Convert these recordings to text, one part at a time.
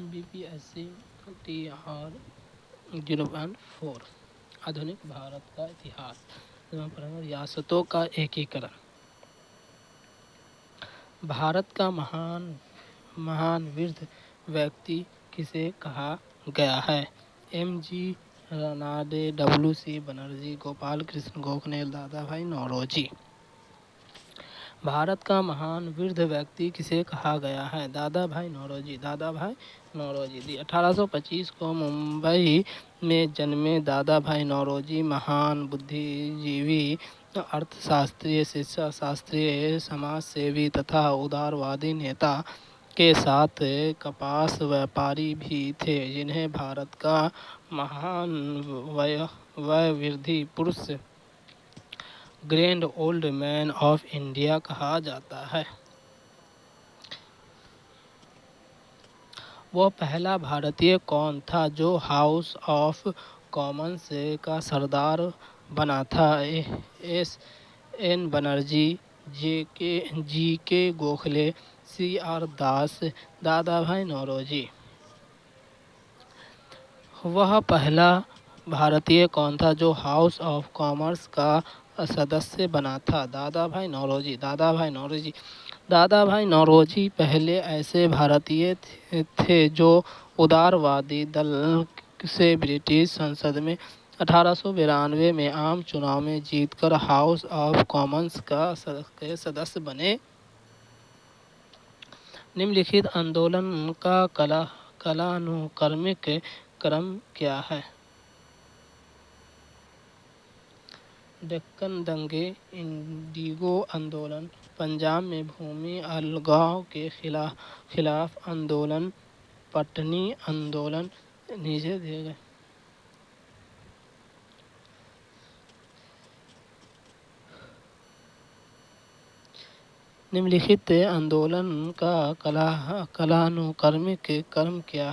BPSC TR 014 आधुनिक भारत का इतिहास। रियासतों का एकीकरण। भारत का महान वृद्ध व्यक्ति किसे कहा गया है? MG रानाडे, WC बनर्जी, गोपाल कृष्ण गोखले, दादा भाई नौरोजी। भारत का महान वृद्ध व्यक्ति किसे कहा गया है? दादा भाई नौरोजी। दादा भाई नौरोजी 1825 को मुंबई में जन्मे दादा भाई नौरोजी महान बुद्धिजीवी, अर्थशास्त्री, शिक्षा शास्त्री, समाज सेवी तथा उदारवादी नेता के साथ कपास व्यापारी भी थे, जिन्हें भारत का महान वयोवृद्ध पुरुष grand old man of India कहा जाता है। वह पहला भारतीय कौन था जो हाउस ऑफ कॉमन्स का सरदार बना था? SN Banerjee, GK Gokhale, CR दास, दादा भाई नौरोजी। वह पहला भारतीय कौन था जो हाउस ऑफ कॉमन्स का सदस्य बना था? दादा भाई नौरोजी। दादा भाई नौरोजी दादा भाई नौरोजी पहले ऐसे भारतीय थे जो उदारवादी दल से ब्रिटिश संसद में 1892 में आम चुनाव में जीतकर हाउस ऑफ कॉमन्स का सदस्य बने। निम्नलिखित आंदोलन का कालानुक्रमिक क्रम क्या है? डेक्कन दंगे, इंडिगो आंदोलन, पंजाब में भूमि अलगाव के खिलाफ आंदोलन, पटनी आंदोलन। नीचे दिए गए निम्नलिखित आंदोलन का कालानुक्रमिक क्रम क्या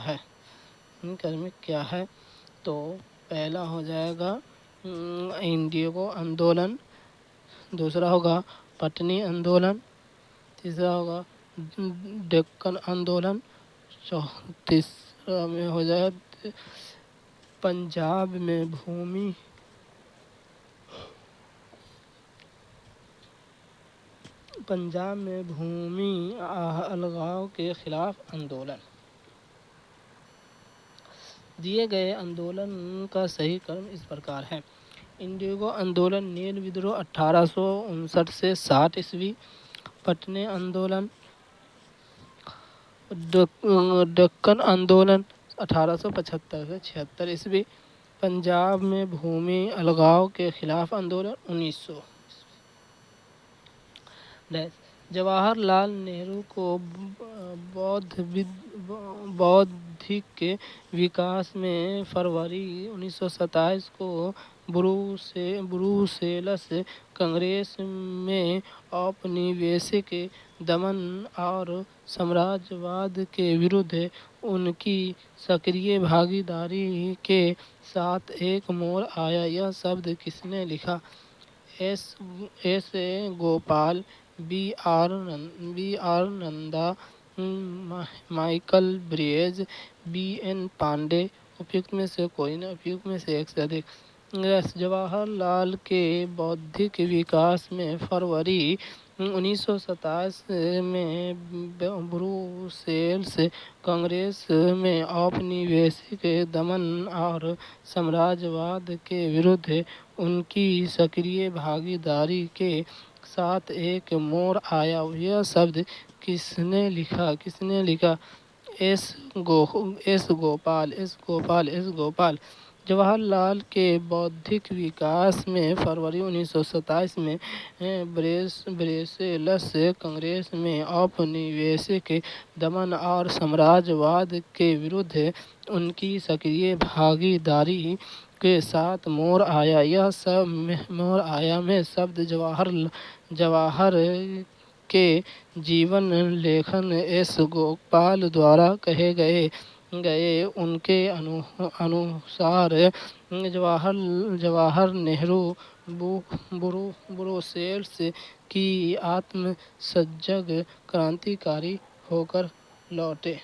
है? तो पहला हो जाएगा इंडिगो आंदोलन, दूसरा होगा पटनी आंदोलन, तीसरा होगा डेक्कन आंदोलन, तीसरा में हो जाएगा पंजाब में भूमि अलगाव के खिलाफ आंदोलन। दिए गए आंदोलन का सही क्रम इस प्रकार है। इंडिगो आंदोलन नील विद्रोह 1859 से 60 ईस्वी, पटने आंदोलन, डेक्कन आंदोलन 1875 से 76 ईस्वी, पंजाब में भूमि अलगाव के खिलाफ आंदोलन 1900। जवाहरलाल नेहरू को बौद्धिक विकास में फरवरी 1927 को ब्रुसेल्स कांग्रेस में औपनिवेशिक दमन और साम्राज्यवाद के विरुद्ध उनकी सक्रिय भागीदारी के साथ एक मोड़ आया। यह शब्द किसने लिखा? S Gopal, B R Nanda, Michael ब्रिएज, BN पांडे। उपयुक्त में से कोई नहीं, उपयुक्त में से एक से अधिक। जवाहरलाल के बौद्धिक विकास में फरवरी 1927 में ब्रुसेल्स कांग्रेस में औपनिवेशिक दमन और साम्राज्यवाद के विरुद्ध उनकी सक्रिय भागीदारी के साथ एक मोड़ आया। यह शब्द किसने लिखा? एस गोपाल। जवाहरलाल के बौद्धिक विकास में फरवरी 1927 में ब्रुसेल्स कांग्रेस में औपनिवेशिक दमन और साम्राज्यवाद के विरुद्ध उनकी सक्रिय भागीदारी के साथ मोड़ आया। यह सब मोड़ आया में शब्द जवाहर के जीवन लेखन एस गोपाल द्वारा कहे गए। उनके अनुसार जवाहर नेहरू ब्रुसेल्स की आत्मसंजग क्रांतिकारी होकर लौटे।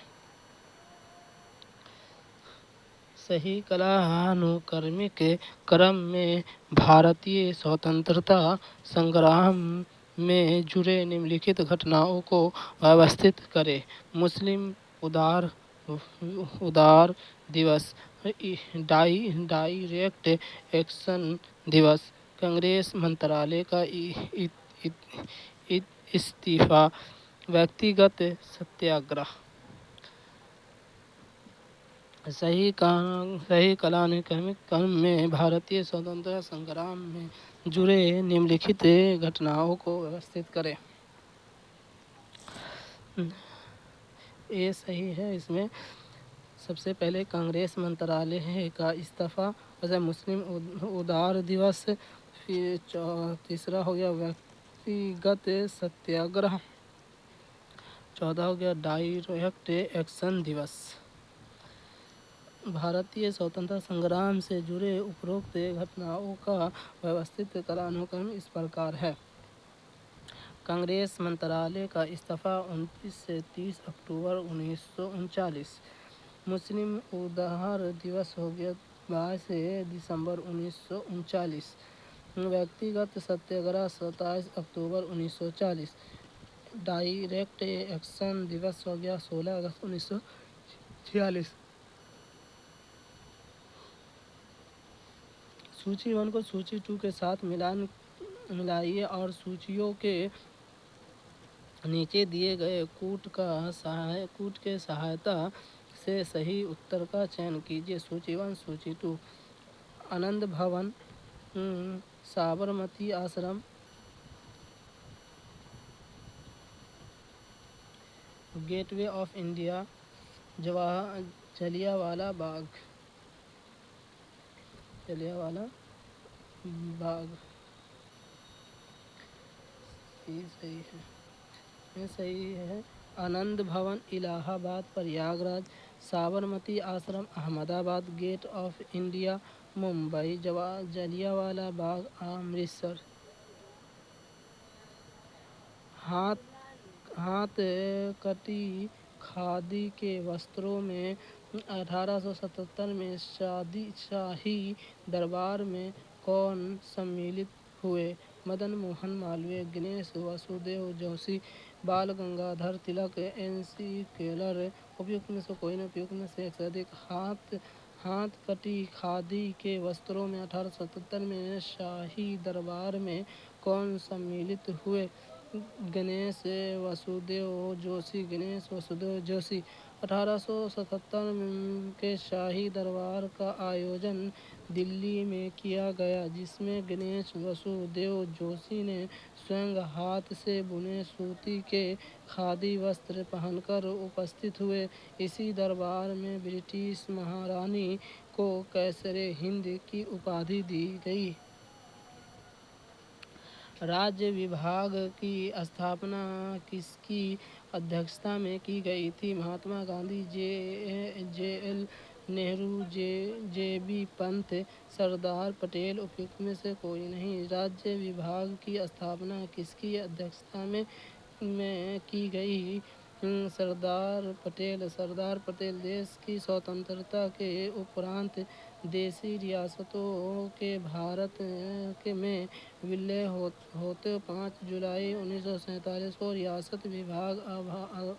सही कालानुक्रमिक क्रम में भारतीय स्वतंत्रता संग्राम में जुड़े निम्नलिखित घटनाओं को व्यवस्थित करें। मुस्लिम उदार उदार दिवस, डायरेक्ट एक्शन दिवस, कांग्रेस मंत्रालय का इस्तीफा, व्यक्तिगत सत्याग्रह। सही कालानुक्रमिक क्रम में भारतीय स्वतंत्रता संग्राम में जुड़े निम्नलिखित घटनाओं को व्यवस्थित करें। ये सही है। इसमें सबसे पहले कांग्रेस मंत्रालय का इस्तीफा, वैसे मुस्लिम उदार दिवस, फिर तीसरा हो गया व्यक्तिगत सत्याग्रह, चौथा हो गया डायरेक्ट एक्शन दिवस। भारतीय स्वतंत्रता संग्राम से जुड़े उपरोक्त घटनाओं का व्यवस्थित कालानुक्रम इस प्रकार है। कांग्रेस मंत्रालय का इस्तीफा 29 से 30 अक्टूबर 1939। मुस्लिम उदार दिवस हो गया 22 दिसंबर 1939। व्यक्तिगत सत्याग्रह 27 अक्टूबर 1940। डायरेक्ट एक्शन दिवस हो गया 16 अगस्त 1946। सूची 1 को सूची 2 के साथ मिलाइए और सूचियों के नीचे दिए गए कूट के सहायता से सही उत्तर का चयन कीजिए। सूची 1, सूची 2। आनंद भवन, साबरमती आश्रम, gateway of India, Jallianwala Bagh. ये सही है। ये सही है। आनंद भवन Allahabad Prayagraj, Sabarmati Ashram Ahmedabad, Gate of India Mumbai, Jallianwala Bagh Amritsar. हाथ कटी खादी के वस्त्रों में 1877 में शाही दरबार में कौन सम्मिलित हुए? मदन मोहन मालवीय, गणेश वासुदेव जोशी, बाल गंगाधर तिलक, NC केलर। उपयुक्त में से कोई नहीं, उपयुक्त में से एक से अधिक। हाथ कटी खादी के वस्त्रों में 1877 में शाही दरबार में कौन सम्मिलित हुए? गणेश वासुदेव जोशी। 1877 के शाही दरबार का आयोजन दिल्ली में किया गया, जिसमें गणेश वासुदेव जोशी ने स्वयं हाथ से बुने सूती के खादी वस्त्र पहनकर उपस्थित हुए। इसी दरबार में ब्रिटिश महारानी को कैसरे हिंद की उपाधि दी गई। राज्य विभाग की स्थापना किसकी अध्यक्षता में की गई थी? Mahatma Gandhi, JL Nehru, JB Pant, Sardar Patel. उपयुक्त में से कोई नहीं। राज्य विभाग की स्थापना किसकी अध्यक्षता में की गई? सरदार पटेल देश की स्वतंत्रता के उपरांत देशी रियासतों के भारत में विलय होते 5 जुलाई 1947 को रियासत विभाग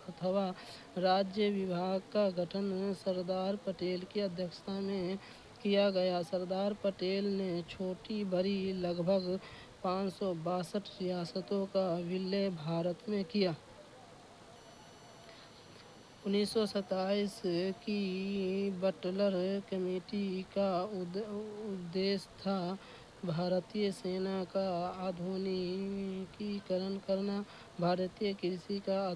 अथवा राज्य विभाग का गठन सरदार पटेल की अध्यक्षता में किया गया। सरदार पटेल ने छोटी बड़ी लगभग 562 रियासतों का विलय भारत में किया। 1927 की बटलर कमेटी का उद्देश्य था भारतीय सेना का आधुनिकीकरण करना, भारतीय कृषि का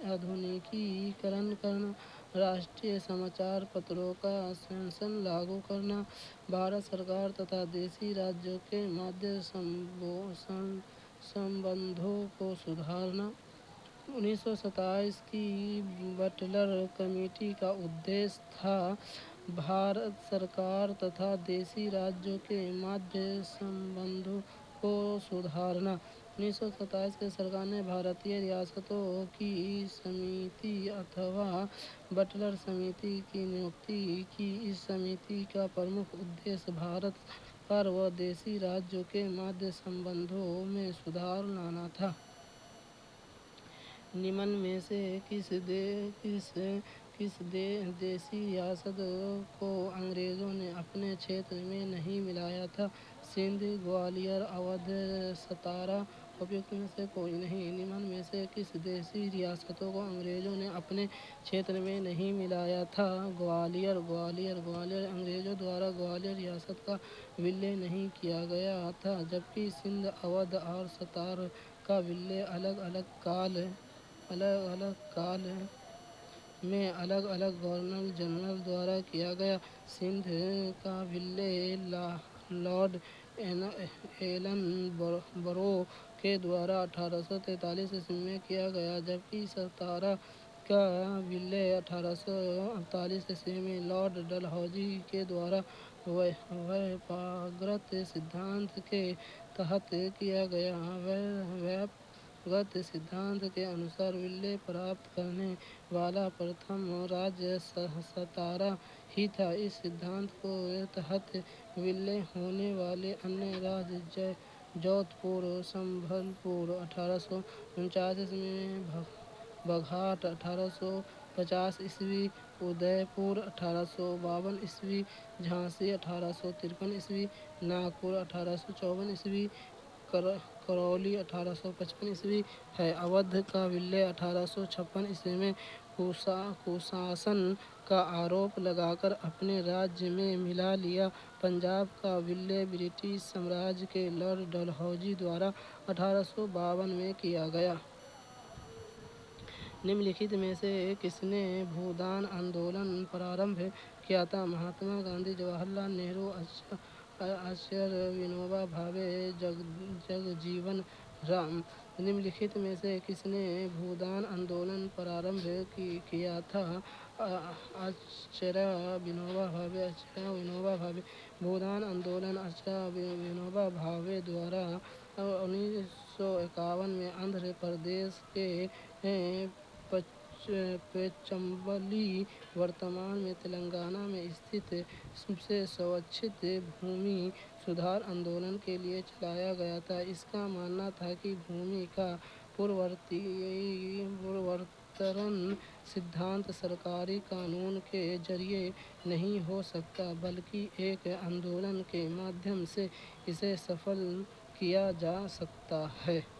आधुनिकीकरण करना, राष्ट्रीय समाचार पत्रों का सेंसन लागू करना, भारत सरकार तथा देशी राज्यों के मध्य संबंधों को सुधारना। 1927 की बटलर कमेटी का उद्देश्य था भारत सरकार तथा देशी राज्यों के मध्य संबंधों को सुधारना। 1927 के सरकार ने भारतीय रियासतों की समिति अथवा बटलर समिति की नियुक्ति की। इस समिति का प्रमुख उद्देश्य भारत सरकार व देशी राज्यों के मध्य संबंधों में सुधार लाना था। निम्न में से देशी रियासत को अंग्रेजों ने अपने क्षेत्र में नहीं मिलाया था? सिंध, ग्वालियर, अवध, सतारा। उपयुक्त में से कोई नहीं। निम्न में से किस देशी रियासतों को अंग्रेजों ने अपने क्षेत्र में नहीं मिलाया था? ग्वालियर। अंग्रेजों द्वारा ग्वालियर रियासत का विलय नहीं किया गया था, जबकि सिंध, अवध और सतारा का विलय अलग अलग काल में अलग अलग गवर्नर जनरल द्वारा किया गया। सिंध का विलय लॉर्ड एलन बरो के द्वारा 1843 ईस्वी में किया गया, जबकि सतारा का विलय 1848 ईस्वी में लॉर्ड डलहौजी के द्वारा व्यापकता सिद्धांत के तहत किया गया। व्यापकता सिद्धांत के अनुसार विलय प्राप्त करने वाला प्रथम राज्य सतारा ही था। इस सिद्धांत के तहत विलय होने वाले अन्य राज्य जोधपुर, संबलपुर 1849 ईस्वी में, बघाट 1850 ईस्वी, उदयपुर 1852 ईस्वी, झांसी 1853 ईस्वी, नागपुर 1854 ईस्वी, करौली 1855 ईस्वी है। अवध का विलय 1856 ईस्वी में कुशासन का आरोप लगाकर अपने राज्य में मिला लिया। पंजाब का विलय ब्रिटिश साम्राज्य के लॉर्ड डलहौजी द्वारा 1852 में किया गया। निम्नलिखित में से किसने भूदान आंदोलन प्रारंभ किया था? महात्मा गांधी, जवाहरलाल नेहरू, आचार्य विनोबा भावे, जगजीवन राम। निम्नलिखित में से किसने भूदान आंदोलन प्रारंभ किया था? आचार्य विनोबा भावे। भूदान आंदोलन आचार्य विनोबा भावे द्वारा 1951 में आंध्र प्रदेश के पेचंबली, वर्तमान में तेलंगाना में स्थित से स्वच्छित भूमि सुधार आंदोलन के लिए चलाया गया था। इसका मानना था कि भूमि का पुनर्वितरण सिद्धांत सरकारी कानून के जरिए नहीं हो सकता, बल्कि एक आंदोलन के माध्यम से इसे सफल किया जा सकता है।